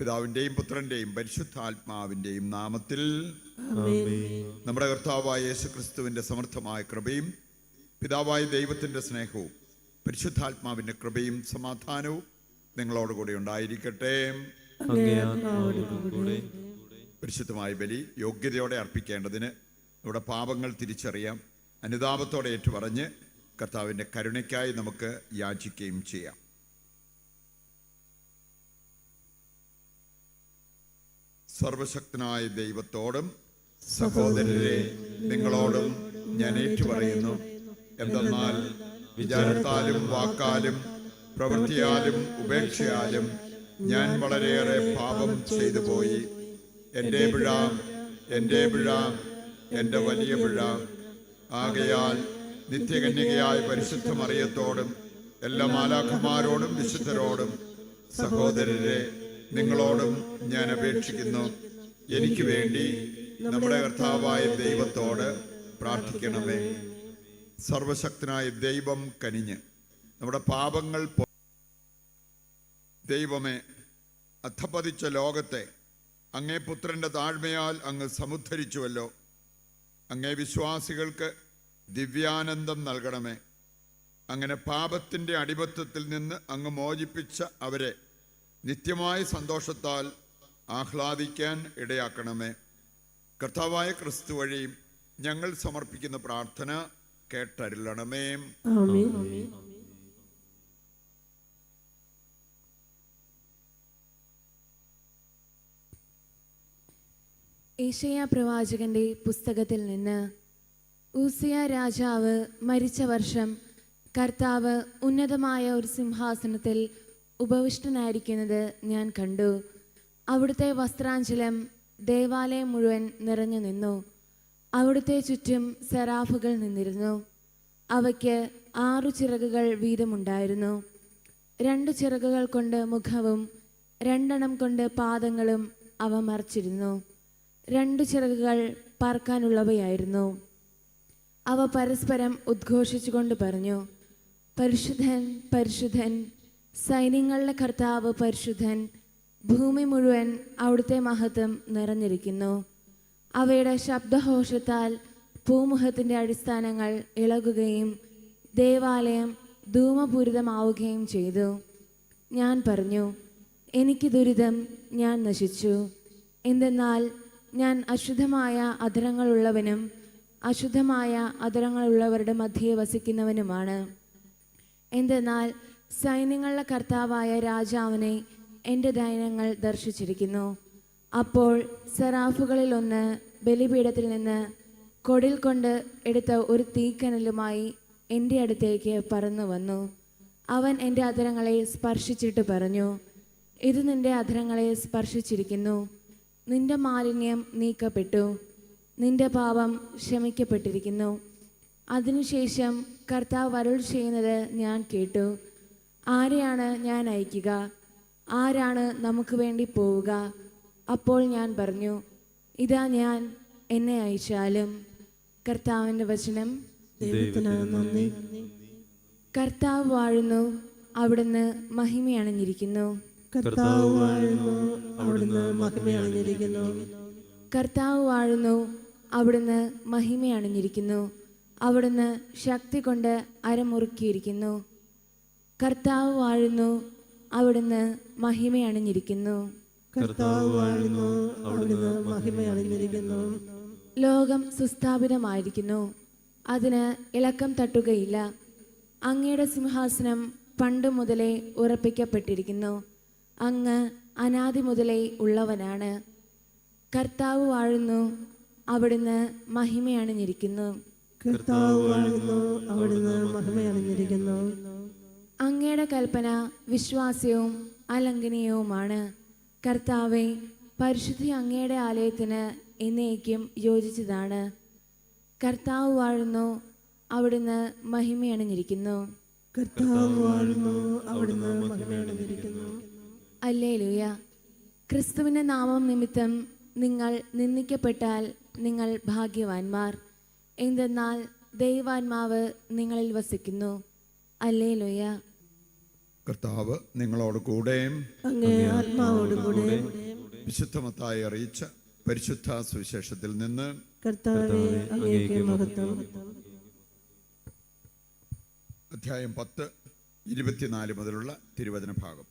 പിതാവിൻ്റെയും പുത്രൻ്റെയും പരിശുദ്ധാത്മാവിൻ്റെയും നാമത്തിൽ നമ്മുടെ കർത്താവായ യേശുക്രിസ്തുവിൻ്റെ സമർത്ഥമായ കൃപയും പിതാവായ ദൈവത്തിൻ്റെ സ്നേഹവും പരിശുദ്ധാത്മാവിൻ്റെ കൃപയും സമാധാനവും നിങ്ങളോടുകൂടി ഉണ്ടായിരിക്കട്ടെ. പരിശുദ്ധമായ ബലി യോഗ്യതയോടെ അർപ്പിക്കേണ്ടതിന് നമ്മുടെ പാപങ്ങൾ തിരിച്ചറിയാം, അനുതാപത്തോടെ ഏറ്റുപറഞ്ഞ് കർത്താവിൻ്റെ കരുണയ്ക്കായി നമുക്ക് യാചിക്കുകയും ചെയ്യാം. സർവശക്തനായ ദൈവത്തോടും സഹോദരരെ നിങ്ങളോടും ഞാൻ ഏറ്റുപറയുന്നു, എന്തെന്നാൽ വിചാരത്താലും വാക്കാലും പ്രവൃത്തിയാലും ഉപേക്ഷയാലും ഞാൻ വളരെയേറെ പാപം ചെയ്തു പോയി. എൻ്റെ പിഴ, എൻ്റെ വലിയ പിഴ. ആകയാൽ നിത്യകന്യകയായ പരിശുദ്ധ മറിയത്തോടും എല്ലാ മാലാഖമാരോടും വിശുദ്ധരോടും സഹോദരരെ നിങ്ങളോടും ഞാൻ അപേക്ഷിക്കുന്നു, എനിക്ക് വേണ്ടി നമ്മുടെ കർത്താവായ ദൈവത്തോട് പ്രാർത്ഥിക്കണമേ. സർവശക്തനായ ദൈവം കനിഞ്ഞ് നമ്മുടെ പാപങ്ങൾ ദൈവമേ, അധപതിച്ച ലോകത്തെ അങ്ങേ പുത്രൻ്റെ താഴ്മയാൽ അങ്ങ് സമുദ്ധരിച്ചുവല്ലോ. അങ്ങേ വിശ്വാസികൾക്ക് ദിവ്യാനന്ദം നൽകണമേ. അങ്ങനെ പാപത്തിൻ്റെ അടിമത്തത്തിൽ നിന്ന് അങ്ങ് മോചിപ്പിച്ച അവരെ നിത്യമായ സന്തോഷത്താൽ ആഹ്ലാദിക്കാൻ ഇടയാക്കണമേ. കർത്താവായ ക്രിസ്തു വഴി ഞങ്ങൾ സമർപ്പിക്കുന്ന പ്രാർത്ഥന കേട്ടരുളണമേ. യെശയ്യാ പ്രവാചകന്റെ പുസ്തകത്തിൽ നിന്ന്. ഊസിയ രാജാവ് മരിച്ച വർഷം കർത്താവ് ഉന്നതമായ ഒരു സിംഹാസനത്തിൽ ഉപവിഷ്ടനായിരിക്കുന്നത് ഞാൻ കണ്ടു. അവിടുത്തെ വസ്ത്രാഞ്ചലം ദേവാലയം മുഴുവൻ നിറഞ്ഞു നിന്നു. അവിടുത്തെ ചുറ്റും സെറാഫുകൾ നിന്നിരുന്നു. അവയ്ക്ക് 6 ചിറകുകൾ വീതമുണ്ടായിരുന്നു. 2 ചിറകുകൾ കൊണ്ട് മുഖവും 2 കൊണ്ട് പാദങ്ങളും അവ മറച്ചിരുന്നു. 2 ചിറകുകൾ പറക്കാനുള്ളവയായിരുന്നു. അവ പരസ്പരം ഉദ്ഘോഷിച്ചുകൊണ്ട് പറഞ്ഞു, പരിശുദ്ധൻ പരിശുദ്ധൻ, സൈന്യങ്ങളുടെ കർത്താവ് പരിശുദ്ധൻ, ഭൂമി മുഴുവൻ അവിടുത്തെ മഹത്വം നിറഞ്ഞിരിക്കുന്നു. അവയുടെ ശബ്ദഘോഷത്താൽ ഭൂമുഖത്തിൻ്റെ അടിസ്ഥാനങ്ങൾ ഇളകുകയും ദേവാലയം ധൂമപൂരിതമാവുകയും ചെയ്തു. ഞാൻ പറഞ്ഞു, എനിക്ക് ദുരിതം, ഞാൻ നശിച്ചു. എന്തെന്നാൽ ഞാൻ അശുദ്ധമായ അധരങ്ങളുള്ളവനും അശുദ്ധമായ അധരങ്ങളുള്ളവരുടെ മധ്യേ വസിക്കുന്നവനുമാണ്. എന്തെന്നാൽ സൈന്യങ്ങളുടെ കർത്താവായ രാജാവിനെ എൻ്റെ ദൈനങ്ങൾ ദർശിച്ചിരിക്കുന്നു. അപ്പോൾ സെറാഫുകളിൽ ഒന്ന് ബലിപീഠത്തിൽ നിന്ന് കൊടിൽ കൊണ്ട് എടുത്ത ഒരു തീക്കനലുമായി എൻ്റെ അടുത്തേക്ക് പറന്നു വന്നു. അവൻ എൻ്റെ അധരങ്ങളെ സ്പർശിച്ചിട്ട് പറഞ്ഞു, ഇത് നിൻ്റെ അധരങ്ങളെ സ്പർശിച്ചിരിക്കുന്നു. നിന്റെ മാലിന്യം നീക്കപ്പെട്ടു, നിന്റെ പാപം ക്ഷമിക്കപ്പെട്ടിരിക്കുന്നു. അതിനുശേഷം കർത്താവ് അരുൾ ചെയ്യുന്നത് ഞാൻ കേട്ടു, ആരെയാണ് ഞാൻ അയക്കുക? ആരാണ് നമുക്ക് വേണ്ടി പോവുക? അപ്പോൾ ഞാൻ പറഞ്ഞു, ഇതാ ഞാൻ, എന്നെ അയച്ചാലും. കർത്താവിൻ്റെ വചനം. കർത്താവ് വാഴുന്നു, അവിടുന്ന് മഹിമയണിഞ്ഞിരിക്കുന്നു. കർത്താവ് വാഴുന്നു, അവിടുന്ന് മഹിമയണിഞ്ഞിരിക്കുന്നു. കർത്താവ് വാഴുന്നു, അവിടുന്ന് മഹിമയണിഞ്ഞിരിക്കുന്നു. അവിടുന്ന് ശക്തി കൊണ്ട് അരമുറുക്കിയിരിക്കുന്നു. കർത്താവ് വാഴുന്നു, അവിടുന്ന് മഹിമയണിഞ്ഞിരിക്കുന്നു. കർത്താവ് വാഴുന്നു, അവിടുന്ന് മഹിമയണിഞ്ഞിരിക്കുന്നു. ലോകം സുസ്ഥാപിതമായിരിക്കുന്നു, അതിന് ഇളക്കം തട്ടുകയില്ല. അങ്ങയുടെ സിംഹാസനം പണ്ട് മുതലേ ഉറപ്പിക്കപ്പെട്ടിരിക്കുന്നു. അങ്ങ് അനാദി മുതലേ ഉള്ളവനാണ്. കർത്താവ് വാഴുന്നു, അവിടുന്ന് മഹിമയണിഞ്ഞിരിക്കുന്നു. കർത്താവ് വാഴുന്നു, അവിടുന്ന് മഹിമയണിഞ്ഞിരിക്കുന്നു. അങ്ങയുടെ കൽപ്പന വിശ്വാസ്യവും അലംഘനീയവുമാണ്. കർത്താവെ, പരിശുദ്ധി അങ്ങയുടെ ആലയത്തിന് എന്നേക്കും യോജിച്ചതാണ്. കർത്താവ് വാഴുന്നു, അവിടുന്ന് മഹിമയണിഞ്ഞിരിക്കുന്നു. കർത്താവ് വാഴുന്നു, അവിടുന്ന് മഹിമയണിഞ്ഞിരിക്കുന്നു. ഹല്ലേലൂയ. ക്രിസ്തുവിൻ്റെ നാമം നിമിത്തം നിങ്ങൾ നിന്ദിക്കപ്പെട്ടാൽ നിങ്ങൾ ഭാഗ്യവാന്മാർ. എന്തെന്നാൽ ദൈവാത്മാവ് നിങ്ങളിൽ വസിക്കുന്നു. ഹല്ലേലൂയ. കർത്താവ് നിങ്ങളോട് കൂടെ. അങ്ങേ ആത്മാവോടുകൂടെ. വിശുദ്ധ മത്തായി അറിയിച്ച പരിശുദ്ധ സുവിശേഷത്തിൽ നിന്ന്. കർത്താവേ, അങ്ങേക്ക് മഹത്വം. അധ്യായം 10, 24 മുതലുള്ള തിരുവചന ഭാഗം.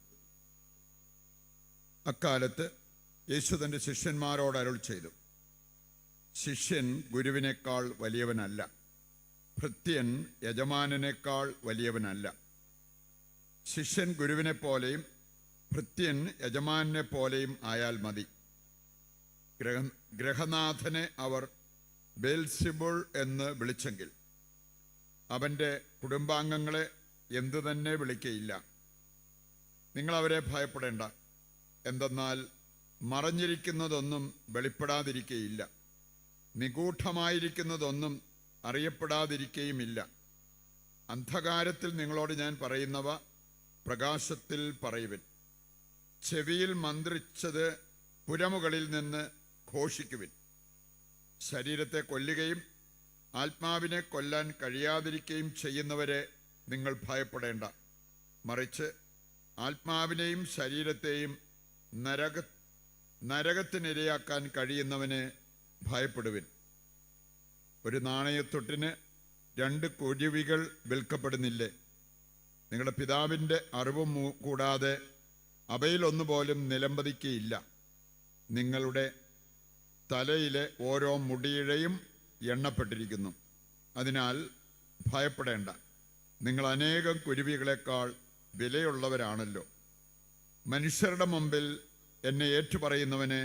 അക്കാലത്ത് യേശു തൻ്റെ ശിഷ്യന്മാരോട് അരുൾ ചെയ്തു, ശിഷ്യൻ ഗുരുവിനേക്കാൾ വലിയവനല്ല, ഭൃത്യൻ യജമാനനേക്കാൾ വലിയവനല്ല. ശിഷ്യൻ ഗുരുവിനെ പോലെയും ഭൃത്യൻ യജമാനെ പോലെയും ആയാൽ മതി. ഗ്രഹനാഥനെ അവർ ബേൽസിബുൾ എന്ന് വിളിച്ചെങ്കിൽ അവൻ്റെ കുടുംബാംഗങ്ങളെ എന്തു തന്നെ വിളിക്കയില്ല. നിങ്ങളവരെ ഭയപ്പെടേണ്ട. എന്തെന്നാൽ മറഞ്ഞിരിക്കുന്നതൊന്നും വെളിപ്പെടാതിരിക്കയില്ല, നിഗൂഢമായിരിക്കുന്നതൊന്നും അറിയപ്പെടാതിരിക്കുകയുമില്ല. അന്ധകാരത്തിൽ നിങ്ങളോട് ഞാൻ പറയുന്നവ പ്രകാശത്തിൽ പറയുവിൻ. ചെവിയിൽ മന്ത്രിച്ചത് പുരമുകളിൽ നിന്ന് ഘോഷിക്കുവിൻ. ശരീരത്തെ കൊല്ലുകയും ആത്മാവിനെ കൊല്ലാൻ കഴിയാതിരിക്കുകയും ചെയ്യുന്നവരെ നിങ്ങൾ ഭയപ്പെടേണ്ട. മറിച്ച് ആത്മാവിനെയും ശരീരത്തെയും നരകത്തിനിരയാക്കാൻ കഴിയുന്നവനെ ഭയപ്പെടുവിൻ. ഒരു നാണയത്തൊട്ടിന് 2 കൊഴുവികൾ വിൽക്കപ്പെടുന്നില്ലേ? നിങ്ങളുടെ പിതാവിൻ്റെ അറിവും കൂടാതെ അവയിലൊന്നുപോലും നിലംപതിക്കുകയില്ല. നിങ്ങളുടെ തലയിലെ ഓരോ മുടിയിഴയും എണ്ണപ്പെട്ടിരിക്കുന്നു. അതിനാൽ ഭയപ്പെടേണ്ട. നിങ്ങൾ അനേകം കുരുവികളെക്കാൾ വിലയുള്ളവരാണല്ലോ. മനുഷ്യരുടെ മുമ്പിൽ എന്നെ ഏറ്റുപറയുന്നവനെ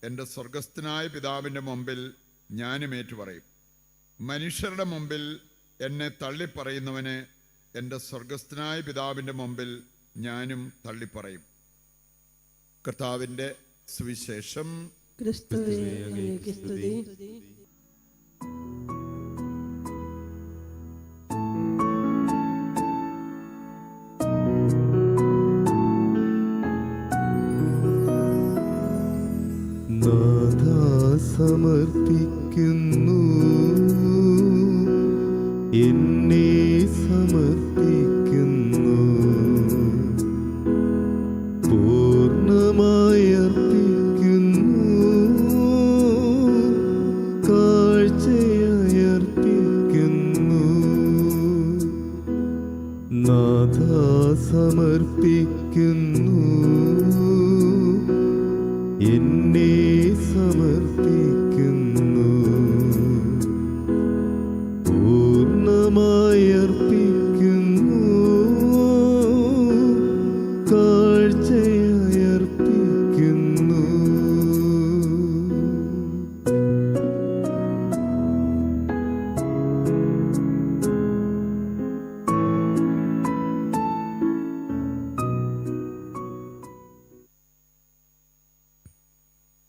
എൻ്റെ സ്വർഗസ്ഥനായ പിതാവിൻ്റെ മുമ്പിൽ ഞാനും ഏറ്റുപറയും. മനുഷ്യരുടെ മുമ്പിൽ എന്നെ തള്ളിപ്പറയുന്നവനെ എൻ്റെ സ്വർഗസ്ഥനായ പിതാവിൻ്റെ മുമ്പിൽ ഞാനും തള്ളിപ്പറയും. കർത്താവിൻ്റെ സുവിശേഷം. ക്രിസ്തുവേ, അങ്ങേക്ക് സ്തുതി. നാഥാ, സമർപ്പിക്കുന്നു, എന്നെ സമർപ്പിക്കുന്നു, പൂർണ്ണമായി അർപ്പിക്കുന്നു, കാഴ്ചയായി അർപ്പിക്കുന്നു. നാഥാ, സമർപ്പിക്കുന്നു, എന്നെ സമർപ്പിക്കുന്നു, പൂർണ്ണമായി അർപ്പിക്കുന്നു, കാഴ്ചയായി അർപ്പിക്കുന്നു.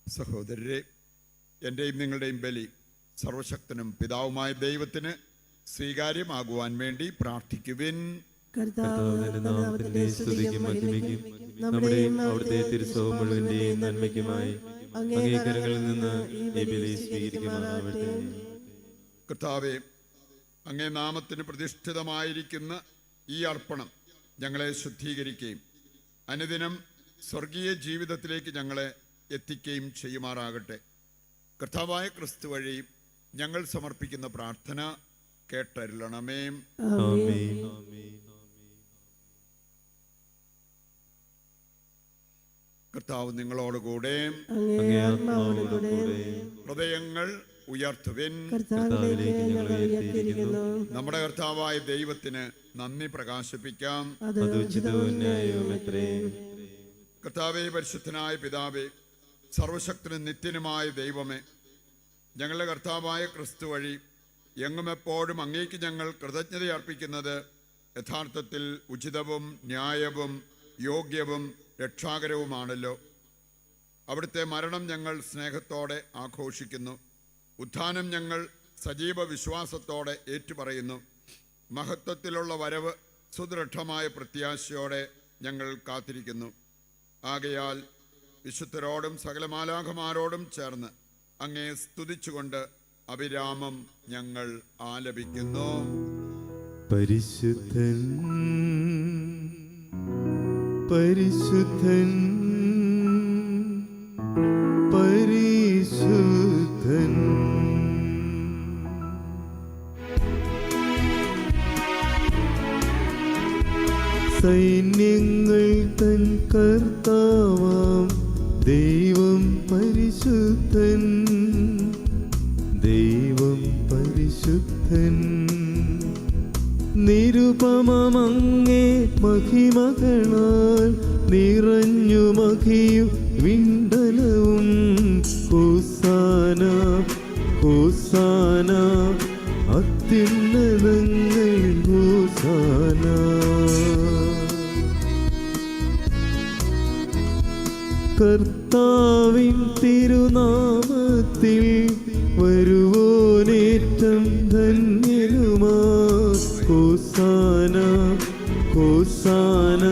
സഹോദരരെ, എൻ്റെയും നിങ്ങളുടെയും ബലി സർവശക്തനും പിതാവുമായ ദൈവത്തിന് സ്വീകാര്യമാകുവാൻ വേണ്ടി പ്രാർത്ഥിക്കുവിൻ. കർത്താവ് നാമത്തിന്റെ സ്തുതിക്കും മഹിമയ്ക്കും നമ്മുടെയും അവിടുത്തെ തിരുസഭ മുഴുവന്റെയും നന്മയ്ക്കുമായി അംഗീകാരങ്ങളിൽ നിന്ന് ഈ ബലി സ്വീകരിക്കുമാറാവട്ടെ. കർത്താവേ, അങ്ങേ നാമത്തിന് പ്രതിഷ്ഠിതമായിരിക്കുന്ന ഈ അർപ്പണം ഞങ്ങളെ ശുദ്ധീകരിക്കുകയും അനുദിനം സ്വർഗീയ ജീവിതത്തിലേക്ക് ഞങ്ങളെ എത്തിക്കുകയും ചെയ്യുമാറാകട്ടെ. കർത്താവായ ക്രിസ്തു വഴി ഞങ്ങൾ സമർപ്പിക്കുന്ന പ്രാർത്ഥന കേട്ടരുളണമേ. ആമേൻ. കർത്താവ് നിങ്ങളോടുകൂടെ. അങ്ങേ ആത്മാവോടുകൂടെ. ഹൃദയങ്ങൾ ഉയർത്തുവിൻ. കർത്താവിലേക്ക് ഞങ്ങൾ ഉയർത്തിയിരിക്കുന്നു. നമ്മുടെ കർത്താവായ ദൈവത്തിന് നന്ദി പ്രകാശിപ്പിക്കാം. അത് അത് ഉചിതവും ന്യായവുമത്രേ. കർത്താവേ, പരിശുദ്ധനായ പിതാവേ, സർവശക്തനും നിത്യനുമായ ദൈവമേ, ഞങ്ങളുടെ കർത്താവായ ക്രിസ്തു വഴി എങ്ങും എപ്പോഴും അങ്ങേക്ക് ഞങ്ങൾ കൃതജ്ഞത അർപ്പിക്കുന്നത് യഥാർത്ഥത്തിൽ ഉചിതവും ന്യായവും യോഗ്യവും രക്ഷാകരവുമാണല്ലോ. അവിടുത്തെ മരണം ഞങ്ങൾ സ്നേഹത്തോടെ ആഘോഷിക്കുന്നു. ഉത്ഥാനം ഞങ്ങൾ സജീവ വിശ്വാസത്തോടെ ഏറ്റുപറയുന്നു. മഹത്വത്തിലുള്ള വരവ് സുദൃഢമായ പ്രത്യാശയോടെ ഞങ്ങൾ കാത്തിരിക്കുന്നു. ആകയാൽ വിശുദ്ധരോടും സകല മാലാഖമാരോടും ചേർന്ന് അങ്ങേ സ്തുതിച്ചുകൊണ്ട് അഭിരാമം ഞങ്ങൾ ആലപിക്കുന്നു. പരിശുദ്ധൻ പരിശുദ്ധൻ പരിശുദ്ധൻ. സൈന്യങ്ങൾ തൻ കർത്താവാം ദൈവം പരിശുദ്ധൻ ദൈവം പരിശുദ്ധൻ. നിരുപമമങ്ങേ മഹിമകളാൽ നിറഞ്ഞു മഹിയും വിണ്ടലവും. ഹോസാന ഹോസാന അത്യുന്നതങ്ങൾ ഹോസാന. കർത്താവിൻ തിരുനാമത്തിൽ വരുവോനേറ്റം ധന്യനുമാ. ഹോസാന ഹോസാന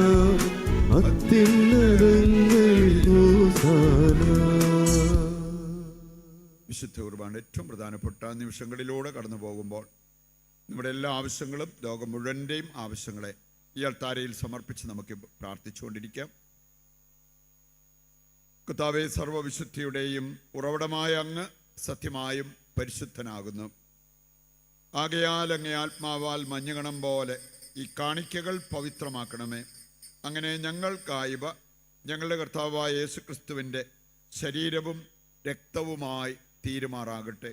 അത്യുന്നതങ്ങൾ ഹോസാന. വിശുദ്ധ കുർബാന ഏറ്റവും പ്രധാനപ്പെട്ട നിമിഷങ്ങളിലൂടെ കടന്നു പോകുമ്പോൾ നമ്മുടെ എല്ലാ ആവശ്യങ്ങളും ലോകം മുഴുവൻ്റെയും ആവശ്യങ്ങളെ ഈ അൾത്താരയിൽ സമർപ്പിച്ച് നമുക്ക് പ്രാർത്ഥിച്ചുകൊണ്ടിരിക്കാം. കർത്താവേ, സർവ്വവിശുദ്ധിയുടെയും ഉറവിടമായ അങ്ങ് സത്യമായും പരിശുദ്ധനാകുന്നു. ആകയാൽ അങ്ങേ ആത്മാവാൽ മഞ്ഞുകണം പോലെ ഈ കാണിക്കകൾ പവിത്രമാക്കണമേ. അങ്ങനെ ഞങ്ങൾക്കായിവ ഞങ്ങളുടെ കർത്താവായ യേശുക്രിസ്തുവിൻ്റെ ശരീരവും രക്തവുമായി തീരുമാറാകട്ടെ.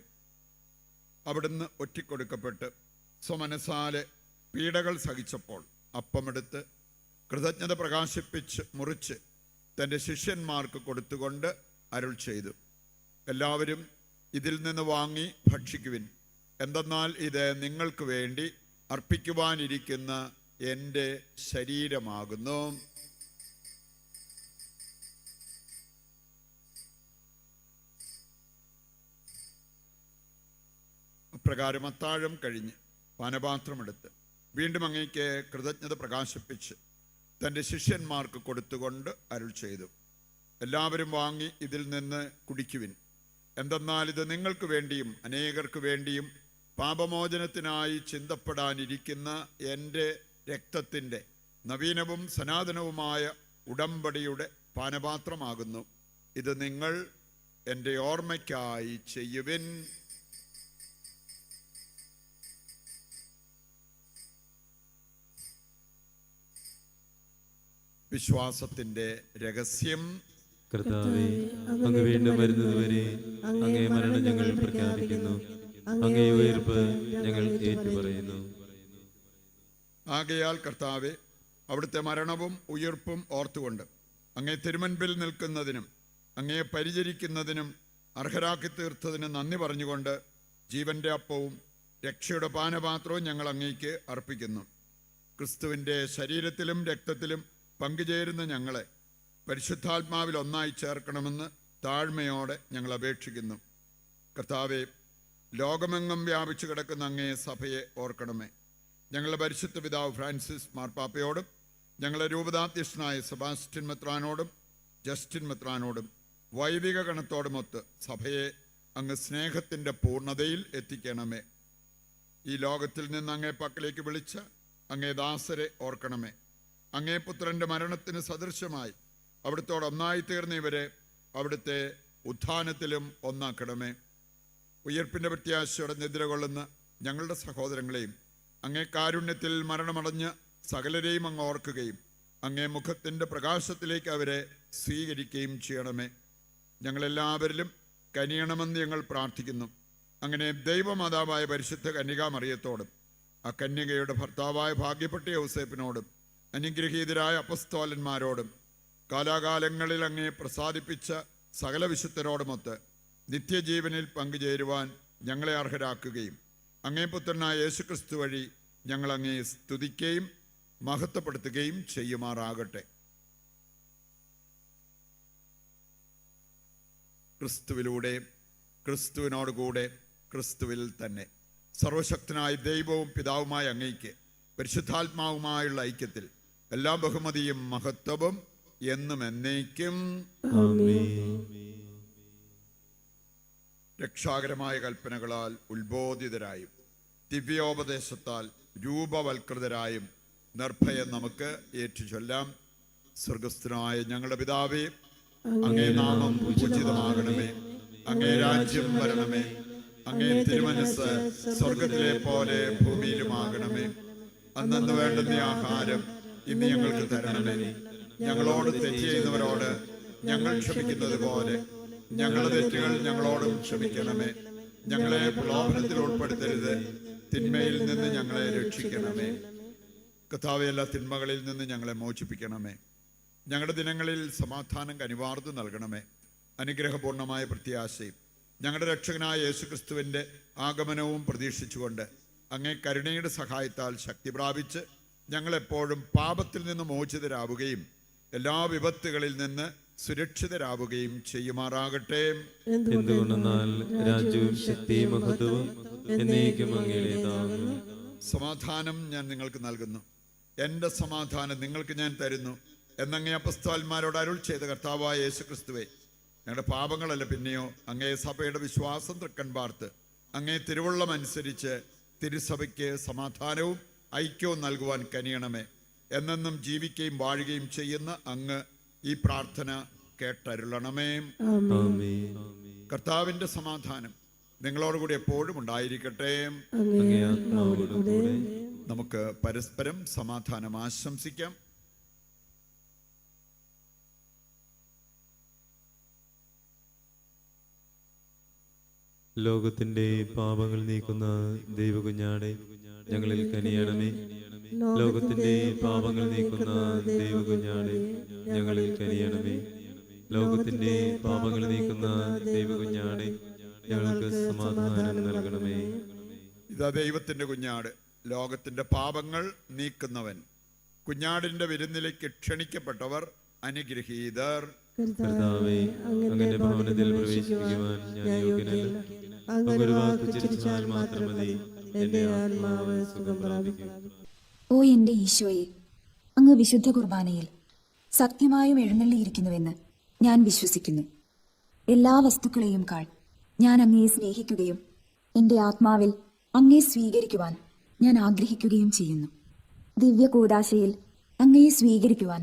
അവിടുന്ന് ഒറ്റിക്കൊടുക്കപ്പെട്ട് സ്വമനസാലെ പീഡകൾ സഹിച്ചപ്പോൾ അപ്പമെടുത്ത് കൃതജ്ഞത പ്രകാശിപ്പിച്ച് മുറിച്ച് തൻ്റെ ശിഷ്യന്മാർക്ക് കൊടുത്തുകൊണ്ട് അരുൾ ചെയ്തു, എല്ലാവരും ഇതിൽ നിന്ന് വാങ്ങി ഭക്ഷിക്കുവിൻ. എന്തെന്നാൽ ഇത് നിങ്ങൾക്ക് വേണ്ടി അർപ്പിക്കുവാനിരിക്കുന്ന എൻ്റെ ശരീരമാകുന്നു. അപ്രകാരം അത്താഴം കഴിഞ്ഞ് പാനപാത്രമെടുത്ത് വീണ്ടും അങ്ങേക്ക് കൃതജ്ഞത പ്രകാശിപ്പിച്ച് തൻ്റെ ശിഷ്യന്മാർക്ക് കൊടുത്തുകൊണ്ട് അരുൾ ചെയ്തു, എല്ലാവരും വാങ്ങി ഇതിൽ നിന്ന് കുടിക്കുവിൻ. എന്തെന്നാൽ ഇത് നിങ്ങൾക്ക് വേണ്ടിയും അനേകർക്ക് വേണ്ടിയും പാപമോചനത്തിനായി ചിന്തപ്പെടാനിരിക്കുന്ന എൻ്റെ രക്തത്തിൻ്റെ നവീനവും സനാതനവുമായ ഉടമ്പടിയുടെ പാനപാത്രമാകുന്നു. ഇത് നിങ്ങൾ എൻ്റെ ഓർമ്മയ്ക്കായി ചെയ്യുവിൻ. വിശ്വാസത്തിൻ്റെ രഹസ്യം. കർത്താവേ, അങ്ങ് വീണ്ടും വരുന്നതുവരെ അങ്ങേ മരണം ഞങ്ങൾ പ്രഖ്യാപിക്കുന്നു, അങ്ങേ ഉയർപ്പ് ഞങ്ങൾ ഏറ്റുപറയുന്നു. ആകയാൽ കർത്താവേ, അവിടുത്തെ മരണവും ഉയിർപ്പും ഓർത്തുകൊണ്ട് അങ്ങേ തിരുമുൻപിൽ നിൽക്കുന്നതിനും അങ്ങയെ പരിചരിക്കുന്നതിനും അർഹരാക്കി തീർത്തതിന് നന്ദി പറഞ്ഞുകൊണ്ട് ജീവന്റെ അപ്പവും രക്ഷയുടെ പാനപാത്രവും ഞങ്ങൾ അങ്ങേക്ക് അർപ്പിക്കുന്നു. ക്രിസ്തുവിൻ്റെ ശരീരത്തിലും രക്തത്തിലും പങ്കുചേരുന്ന ഞങ്ങളെ പരിശുദ്ധാത്മാവിൽ ഒന്നായി ചേർക്കണമെന്ന് താഴ്മയോടെ ഞങ്ങൾ അപേക്ഷിക്കുന്നു. കർത്താവെ, ലോകമെങ്ങും വ്യാപിച്ചു കിടക്കുന്ന അങ്ങേ സഭയെ ഓർക്കണമേ. ഞങ്ങളുടെ പരിശുദ്ധ പിതാവ് ഫ്രാൻസിസ് മാർപ്പാപ്പയോടും ഞങ്ങളുടെ രൂപതാധ്യക്ഷനായ സെബാസ്റ്റ്യൻ മെത്രാനോടും ജസ്റ്റിൻ മെത്രാനോടും വൈദിക ഗണത്തോടുമൊത്ത് സഭയെ അങ്ങ് സ്നേഹത്തിൻ്റെ പൂർണ്ണതയിൽ എത്തിക്കണമേ. ഈ ലോകത്തിൽ നിന്ന് അങ്ങേ പക്കലേക്ക് വിളിച്ച അങ്ങേ ദാസരെ ഓർക്കണമേ. അങ്ങേ പുത്രൻ്റെ മരണത്തിന് സദൃശമായി അവിടുത്തോട് ഒന്നായി തീർന്ന ഇവരെ അവിടുത്തെ ഉത്ഥാനത്തിലും ഒന്നാക്കണമേ. ഉയർപ്പിൻ്റെ പ്രത്യാശയോടെ നിദ്രകൊള്ളുന്ന ഞങ്ങളുടെ സഹോദരങ്ങളെയും അങ്ങേ കാരുണ്യത്തിൽ മരണമടഞ്ഞ് സകലരെയും അങ്ങ് ഓർക്കുകയും അങ്ങേ മുഖത്തിൻ്റെ പ്രകാശത്തിലേക്ക് അവരെ സ്വീകരിക്കുകയും ചെയ്യണമേ. ഞങ്ങളെല്ലാവരിലും കനിയണമെന്ന് ഞങ്ങൾ പ്രാർത്ഥിക്കുന്നു. അങ്ങനെ ദൈവമാതാവായ പരിശുദ്ധ കന്യകാമറിയത്തോടും ആ കന്യകയുടെ ഭർത്താവായ ഭാഗ്യപ്പെട്ട യൗസേപ്പിനോടും അനുഗ്രഹീതരായ അപ്പസ്തോലന്മാരോടും കാലാകാലങ്ങളിൽ അങ്ങേ പ്രസാദിപ്പിച്ച സകല വിശുദ്ധരോടുമൊത്ത് നിത്യജീവനിൽ പങ്കുചേരുവാൻ ഞങ്ങളെ അർഹരാക്കുകയും അങ്ങേ പുത്രനായ യേശുക്രിസ്തു വഴി ഞങ്ങൾ അങ്ങേ സ്തുതിക്കുകയും മഹത്വപ്പെടുത്തുകയും ചെയ്യുമാറാകട്ടെ. ക്രിസ്തുവിലൂടെ, ക്രിസ്തുവിനോടുകൂടെ, ക്രിസ്തുവിൽ തന്നെ സർവശക്തനായ ദൈവവും പിതാവുമായ അങ്ങേക്ക് പരിശുദ്ധാത്മാവുമായുള്ള ഐക്യത്തിൽ എല്ലാ ബഹുമതിയും മഹത്വവും എന്നും എന്നേക്കും. രക്ഷാകരമായ കൽപ്പനകളാൽ ഉത്ബോധിതരായും ദിവ്യോപദേശത്താൽ രൂപവൽകൃതരായും നിർഭയം നമുക്ക് ഏറ്റുചൊല്ലാം. സ്വർഗസ്ഥനായ ഞങ്ങളുടെ പിതാവേ, അങ്ങേ നാമം പൂജിതമാകണമേ. അങ്ങേ രാജ്യം വരണമേ. അങ്ങേ തിരുമനസ് സ്വർഗത്തിലെ പോലെ ഭൂമിയിലുമാകണമേ. അന്നന്ന് വേണ്ടുന്ന ആഹാരം ഇന്ന് ഞങ്ങൾക്ക് തരണമേ. ഞങ്ങളോട് തെറ്റ് ചെയ്യുന്നവരോട് ഞങ്ങൾ ക്ഷമിക്കുന്നത് പോലെ ഞങ്ങളുടെ തെറ്റുകൾ ഞങ്ങളോടും ക്ഷമിക്കണമേ. ഞങ്ങളെ പ്രലോഭനത്തിൽ ഉൾപ്പെടുത്തരുത്, തിന്മയിൽ നിന്ന് ഞങ്ങളെ രക്ഷിക്കണമേ. കർത്താവേ, എല്ലാ തിന്മകളിൽ നിന്ന് ഞങ്ങളെ മോചിപ്പിക്കണമേ. ഞങ്ങളുടെ ദിനങ്ങളിൽ സമാധാനം കനിവാർന്നു നൽകണമേ. അനുഗ്രഹപൂർണമായ പ്രത്യാശയും ഞങ്ങളുടെ രക്ഷകനായ യേശുക്രിസ്തുവിൻ്റെ ആഗമനവും പ്രതീക്ഷിച്ചുകൊണ്ട് അങ്ങേ കരുണയുടെ സഹായത്താൽ ശക്തി പ്രാപിച്ച് ഞങ്ങളെപ്പോഴും പാപത്തിൽ നിന്ന് മോചിതരാവുകയും എല്ലാ വിപത്തുകളിൽ നിന്ന് സുരക്ഷിതരാവുകയും ചെയ്യുമാറാകട്ടെ. എന്തുകൊണ്ടെന്നാൽ രാജ്യവും ശക്തിയും മഹത്വവും എന്നേക്കും അങ്ങയുടേതാകുന്നു. സമാധാനം ഞാൻ നിങ്ങൾക്ക് നൽകുന്നു, എൻ്റെ സമാധാനം നിങ്ങൾക്ക് ഞാൻ തരുന്നു എന്നങ്ങേ അപ്പസ്തോലന്മാരോട് അരുൾ ചെയ്ത കർത്താവായ യേശുക്രിസ്തുവേ, ഞങ്ങളുടെ പാപങ്ങളല്ല പിന്നെയോ അങ്ങേ സഭയുടെ വിശ്വാസം തൃക്കൺ പാർത്ത് അങ്ങേ തിരുവുള്ളം അനുസരിച്ച് തിരുസഭയ്ക്ക് സമാധാനവും ഐക്യവും നൽകുവാൻ കനിയണമേ. എന്നെന്നും ജീവിക്കുകയും വാഴുകയും ചെയ്യുന്ന അങ്ങ് ഈ പ്രാർത്ഥന കേട്ടരുളണമേ. ആമേൻ. കർത്താവിൻ്റെ സമാധാനം നിങ്ങളോടുകൂടി എപ്പോഴും ഉണ്ടായിരിക്കട്ടെ. അങ്ങേ ആത്മാവോടുകൂടെ. നമുക്ക് പരസ്പരം സമാധാനം ആശംസിക്കാം. ലോകത്തിന്റെ പാപങ്ങൾ നീക്കുന്ന ദൈവകുഞ്ഞാടെ ഞങ്ങളിൽ കനിയണമേ. ലോകത്തിന്റെ പാപങ്ങൾ നീക്കുന്ന ദൈവകുഞ്ഞാടെ ഞങ്ങളിൽ കനിയണമേ. ലോകത്തിന്റെ പാപങ്ങൾ നീക്കുന്ന ദൈവകുഞ്ഞാടെ ഞങ്ങൾക്ക് സമാധാനം നൽകണമേ. ഇതാ ദൈവത്തിന്റെ കുഞ്ഞാട്, ലോകത്തിന്റെ പാപങ്ങൾ നീക്കുന്നവൻ. കുഞ്ഞാടിന്റെ വിരുന്നിലേക്ക് ക്ഷണിക്കപ്പെട്ടവർ അനുഗ്രഹീതർ. കർത്താവേ, അങ്ങയുടെ ഭവനത്തിൽ പ്രവേശിക്കുവാൻ ഞാൻ യോഗ്യനല്ല. അങ്ങൊരു വാക്ക് ഉച്ചരിച്ചാൽ മാത്രം മതി, എന്റെ ആത്മാവ് സുഖം പ്രാപിക്കും. ഓ എന്റെ ഈശോയെ, അങ്ങ് വിശുദ്ധ കുർബാനയിൽ സത്യമായും എഴുന്നള്ളിയിരിക്കുന്നുവെന്ന് ഞാൻ വിശ്വസിക്കുന്നു. എല്ലാ വസ്തുക്കളെയും കാൾ ഞാൻ അങ്ങയെ സ്നേഹിക്കുകയും എൻ്റെ ആത്മാവിൽ അങ്ങയെ സ്വീകരിക്കുവാൻ ഞാൻ ആഗ്രഹിക്കുകയും ചെയ്യുന്നു. ദിവ്യ കൂദാശയിൽ അങ്ങയെ സ്വീകരിക്കുവാൻ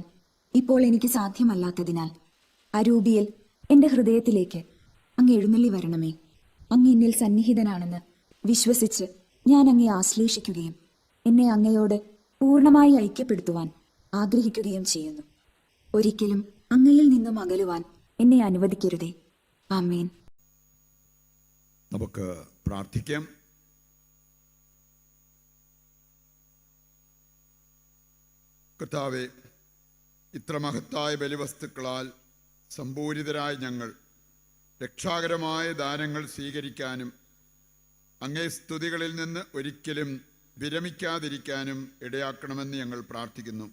ഇപ്പോൾ എനിക്ക് സാധ്യമല്ലാത്തതിനാൽ അരൂപിയിൽ എൻ്റെ ഹൃദയത്തിലേക്ക് അങ്ങ് എഴുന്നള്ളി വരണമേ. അങ്ങ് എന്നിൽ സന്നിഹിതനാണെന്ന് വിശ്വസിച്ച് ഞാൻ അങ്ങയെ ആശ്ലേഷിക്കുകയും എന്നെ അങ്ങയോട് പൂർണ്ണമായി ഐക്യപ്പെടുത്തുവാൻ ആഗ്രഹിക്കുകയും ചെയ്യുന്നു. ഒരിക്കലും അങ്ങയിൽ നിന്നും അകലുവാൻ എന്നെ അനുവദിക്കരുതേ. ആമേൻ. നമുക്ക് പ്രാർത്ഥിക്കാം. കർത്താവേ, ഇത്ര മഹത്തായ ബലിവസ്തുക്കളാൽ സമ്പൂരിതരായ ഞങ്ങൾ രക്ഷാകരമായ ദാനങ്ങൾ സ്വീകരിക്കാനും അങ്ങേ സ്തുതികളിൽ നിന്ന് ഒരിക്കലും വിരമിക്കാതിരിക്കാനും ഇടയാക്കണമെന്ന് ഞങ്ങൾ പ്രാർത്ഥിക്കുന്നു.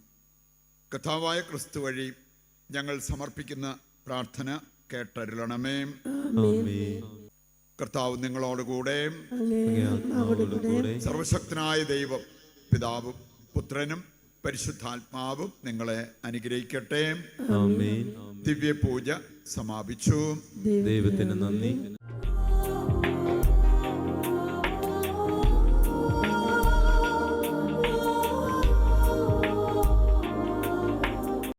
കർത്താവായ ക്രിസ്തു വഴി ഞങ്ങൾ സമർപ്പിക്കുന്ന പ്രാർത്ഥന കേട്ടരുളണമേ. ആമേൻ. കർത്താവ് നിങ്ങളോടുകൂടെ. അങ്ങേ ആത്മാവോടുകൂടെ. സർവശക്തനായ ദൈവം പിതാവും പുത്രനും പരിശുദ്ധാത്മാവും നിങ്ങളെ അനുഗ്രഹിക്കട്ടെ. ആമേൻ. ദിവ്യപൂജ സമാപിച്ചു. ദൈവത്തിന് നന്ദി.